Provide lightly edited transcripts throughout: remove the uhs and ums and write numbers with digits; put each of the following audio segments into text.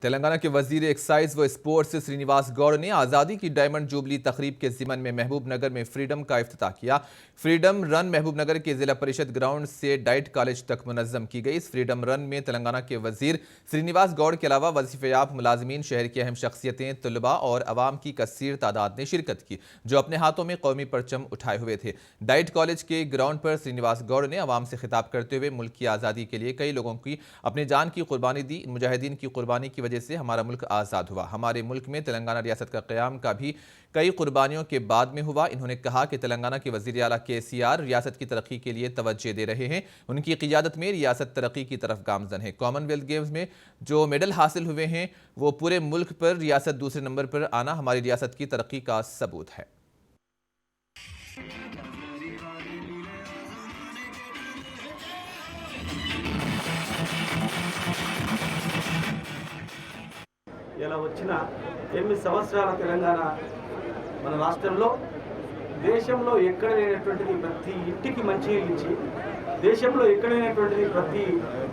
तेलंगाना के वजीर एक्साइज व स्पोर्ट्स श्रीनिवास गौड़ ने आज़ादी की डायमंड जुबली तकरीब के ज़िमन में महबूबनगर में फ्रीडम का इफ्तिताह किया। फ्रीडम रन महबूबनगर के जिला परिषद ग्राउंड से डाइट कॉलेज तक मुनज़्ज़म की गई। इस फ्रीडम रन में तेलंगाना के वजीर श्रीनिवास गौड़ के अलावा वजीफ़याब मुलाजमीन, शहर की अहम शख्सियतें, तलबा और अवाम की कसीर तादाद ने शिरकत की, जो अपने हाथों में कौमी परचम उठाए हुए थे। डाइट कॉलेज के ग्राउंड पर श्रीनिवास गौड़ ने अवाम से खिताब करते हुए मुल्क की आज़ादी के लिए कई लोगों की अपनी जान की कुर्बानी दी। मुजाहिदीन की कुर्बानी की वजह से हमारा मुल्क आज़ाद हुआ। हमारे मुल्क में तेलंगाना रियासत का क़याम का भी कई कुर्बानियों के बाद में हुआ। इन्होंने कहा कि तेलंगाना के वज़ीर आला KCR रियासत की तरक्की के लिए तवज्जो दे रहे हैं। उनकी क़ियादत में रियासत तरक्की की तरफ गामज़न है। कॉमनवेल्थ गेम्स में जो मेडल हासिल हुए हैं वो पूरे मुल्क पर रियासत दूसरे नंबर पर आना हमारी रियासत की तरक्की का सबूत है। ఇలా వచ్చిన 8 సంవత్సరాల తెలంగాణ మన రాష్ట్రంలో దేశంలో ఎక్కడ లేనటువంటిది ప్రతి ఇంటికి మంచినీళ్ళు ఇచ్చి, దేశంలో ఎక్కడ లేనటువంటిది ప్రతి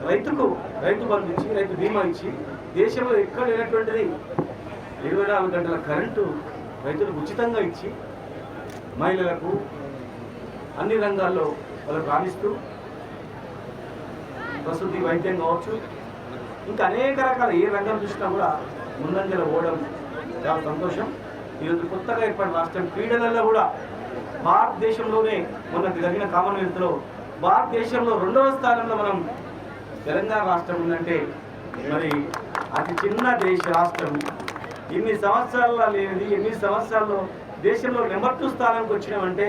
రైతుకు రైతు బంధు ఇచ్చి, రైతు బీమా ఇచ్చి, దేశంలో ఎక్కడ లేనటువంటిది 24 గంటల కరెంటు రైతులకు ఉచితంగా ఇచ్చి, మహిళలకు అన్ని రంగాల్లో వాళ్ళకు రాణిస్తూ ప్రసూతి వైద్యం కావచ్చు, ఇంకా అనేక రకాల ఏ రంగం చూసినా కూడా ముందంజలో పోవడం చాలా సంతోషం. ఈరోజు కొత్తగా ఏర్పడిన రాష్ట్రం క్రీడలలో కూడా భారతదేశంలోనే మొన్న జరిగిన కామన్వెల్త్లో భారతదేశంలో 2వ స్థానంలో మనం తెలంగాణ రాష్ట్రం ఉందంటే మరి అతి చిన్న రాష్ట్రం ఇన్ని సంవత్సరాల్లో లేనిది 8 సంవత్సరాల్లో దేశంలో నెంబర్ 2 స్థానానికి వచ్చినామంటే